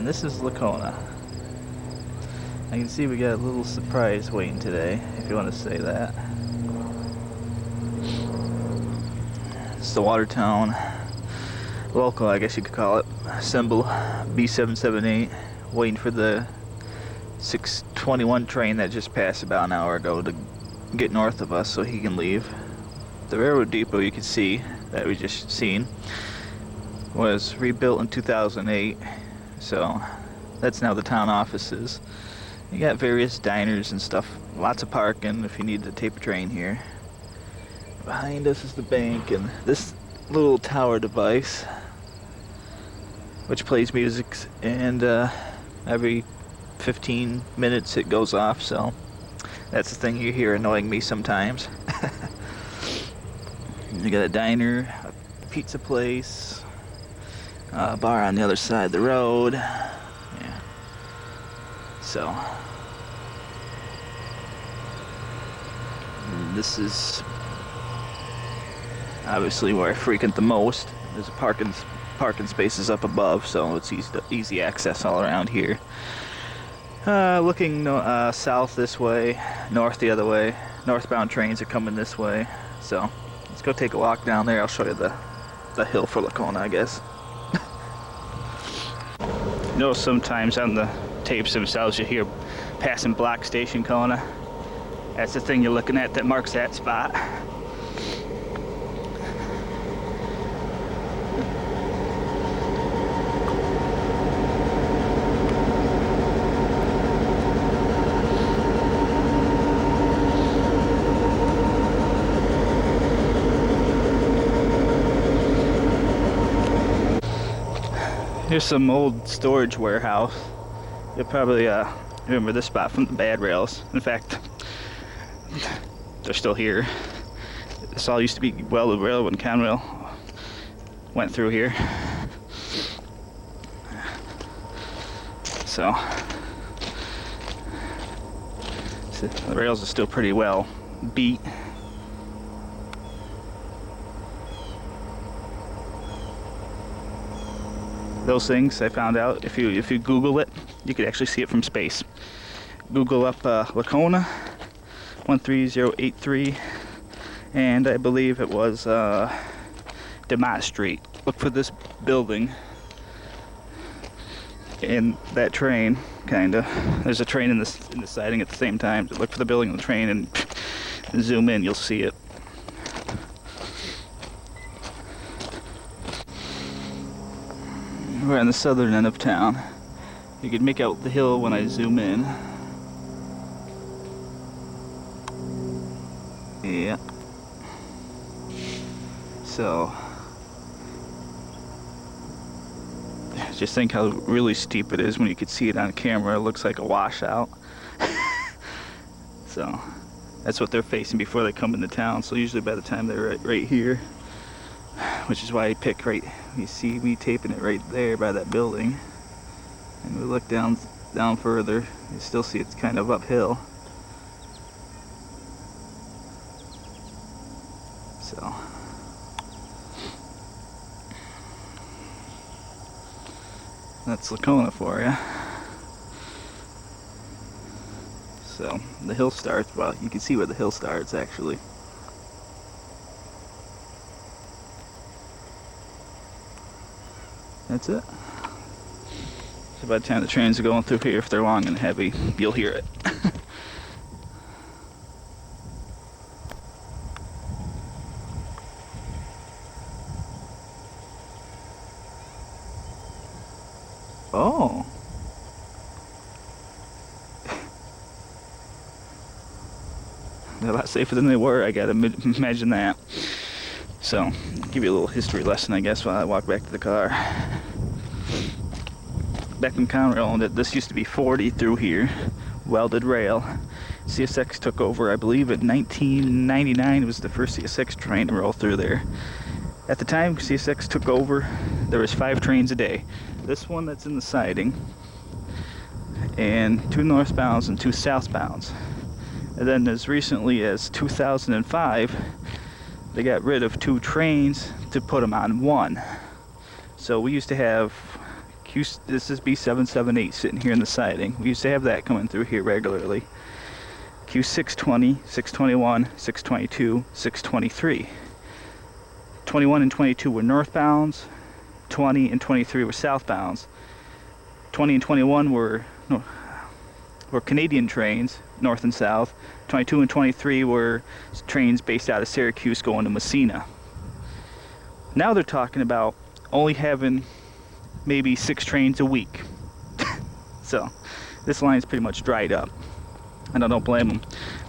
And this is Lacona. I can see we got a little surprise waiting today, if you want to say that. It's the Watertown local, I guess you could call it, symbol B778, waiting for the 621 train that just passed about an hour ago to get north of us so he can leave. The railroad depot you can see that we just seen was rebuilt in 2008, so that's now the town offices. You got various diners and stuff, lots of parking if you need to tape a train here. Behind us is the bank and this little tower device which plays music, and every 15 minutes it goes off, so that's the thing you hear annoying me sometimes. You got a diner, a pizza place, a bar on the other side of the road. Yeah. So this is obviously where I frequent the most. There's a parking spaces up above, so it's easy access all around here. Looking south this way, north the other way. Northbound trains are coming this way, so let's go take a walk down there. I'll show you the hill for Lacona, I guess. You know, sometimes on the tapes themselves you hear passing block station Kona. That's the thing you're looking at that marks that spot. Here's some old storage warehouse. You'll probably remember this spot from the bad rails. In fact, they're still here. This all used to be welded rail when Conrail went through here. So the rails are still pretty well beat. Those things I found out, if you Google it, you could actually see it from space. Google up Lacona 13083, and I believe it was DeMott Street. Look for this building and that train, kinda. There's a train in the siding at the same time. Look for the building and the train and zoom in, you'll see it. We're on the southern end of town. You can make out the hill when I zoom in. Yeah. So, just think how really steep it is when you could see it on camera. It looks like a washout. So, that's what they're facing before they come into town. So usually by the time they're right here, which is why I pick right, you see me taping it right there by that building, and we look down further, you still see it's kind of uphill. So that's Lacona for you. So the hill starts, well, you can see where the hill starts actually. That's it. So by the time the trains are going through here, if they're long and heavy, you'll hear it. Oh. They're a lot safer than they were, I gotta imagine that. So, give you a little history lesson, I guess, while I walk back to the car. Back in Conrail, this used to be 40 through here, welded rail. CSX took over, I believe, in 1999. It was the first CSX train to roll through there. At the time CSX took over, there was 5 trains a day. This one that's in the siding, and 2 northbounds and 2 southbounds. And then as recently as 2005, they got rid of 2 trains to put them on 1. So we used to have This is B778 sitting here in the siding. We used to have that coming through here regularly. Q620, 621, 622, 623. 21 and 22 were northbounds. 20 and 23 were southbounds. 20 and 21 were Canadian trains, north and south. 22 and 23 were trains based out of Syracuse going to Messina. Now they're talking about only having maybe 6 trains a week. So this line's pretty much dried up, and I don't blame them.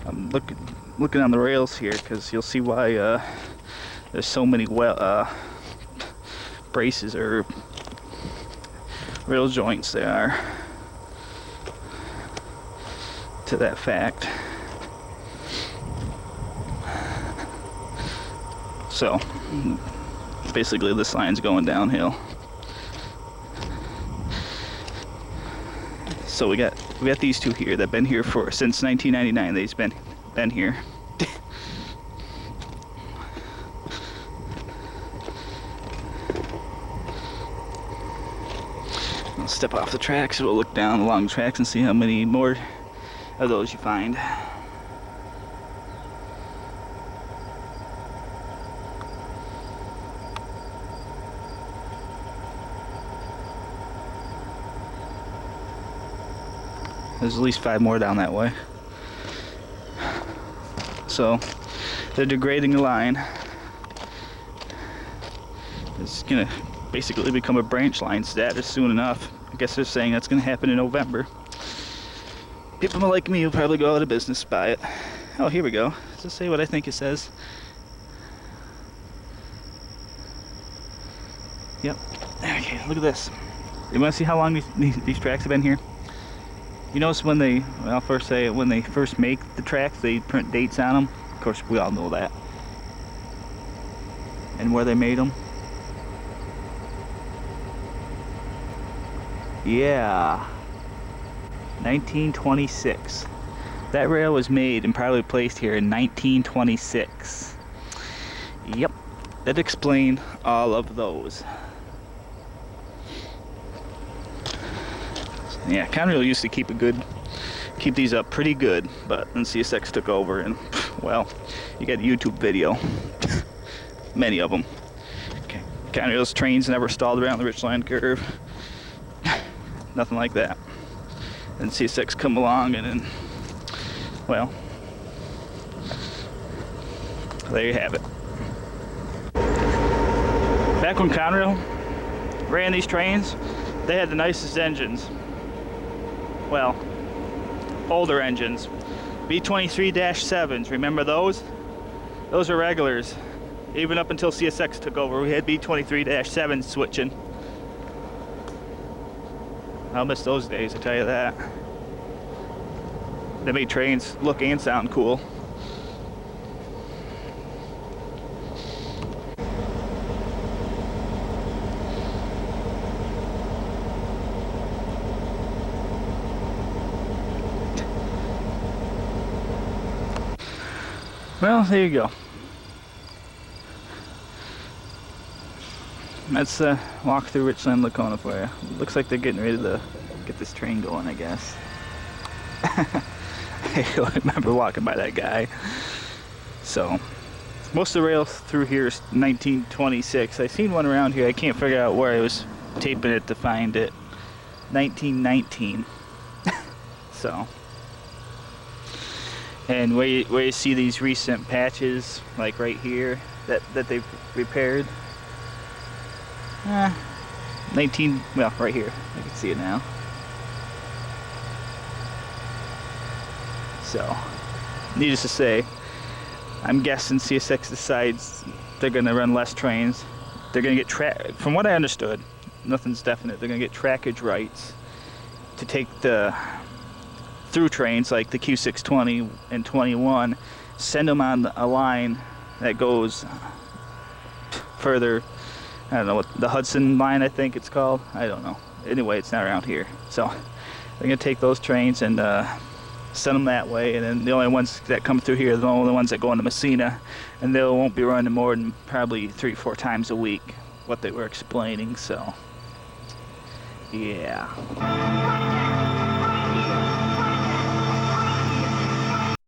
I'm looking on the rails here because you'll see why there's so many braces or rail joints there are to that fact. So basically this line's going downhill. So we got these two here that've been here since 1999. They've been here. I'll step off the tracks. We'll look down along the tracks and see how many more of those you find. There's at least 5 more down that way. So they're degrading the line. It's gonna basically become a branch line status soon enough. I guess they're saying that's gonna happen in November. People like me will probably go out of business by it. Oh, here we go. Does it say what I think it says? Yep. Okay, look at this. You want to see how long these tracks have been here? You notice when I'll first say when they first make the tracks, they print dates on them. Of course, we all know that. And where they made them. Yeah. 1926. That rail was made and probably placed here in 1926. Yep. That explained all of those. Yeah, Conrail used to keep these up pretty good, but then CSX took over, and well, you got a YouTube video, many of them. Okay. Conrail's trains never stalled around the Richland curve, nothing like that. And CSX come along, and then, well, there you have it. Back when Conrail ran these trains, they had the nicest engines. Well, older engines. B23-7s, remember those? Those are regulars. Even up until CSX took over, we had B23-7 switching. I'll miss those days, I tell you that. They made trains look and sound cool. Well, there you go. Let's walk through Richland, Lacona for you. Looks like they're getting ready to get this train going, I guess. I remember walking by that guy. So, most of the rails through here is 1926. I seen one around here. I can't figure out where I was taping it to find it. 1919. So. And where you see these recent patches, like right here, that they've repaired. 19, well, right here. I can see it now. So, needless to say, I'm guessing CSX decides they're going to run less trains. They're going to get, from what I understood, nothing's definite, they're going to get trackage rights to take the through trains like the Q620 and 21, send them on a line that goes further. I don't know what the Hudson line, I think it's called. I don't know. Anyway, it's not around here. So they're gonna take those trains and send them that way, and then the only ones that come through here are the only ones that go into Messina, and they won't be running more than probably 3 or 4 times a week, what they were explaining. So Yeah.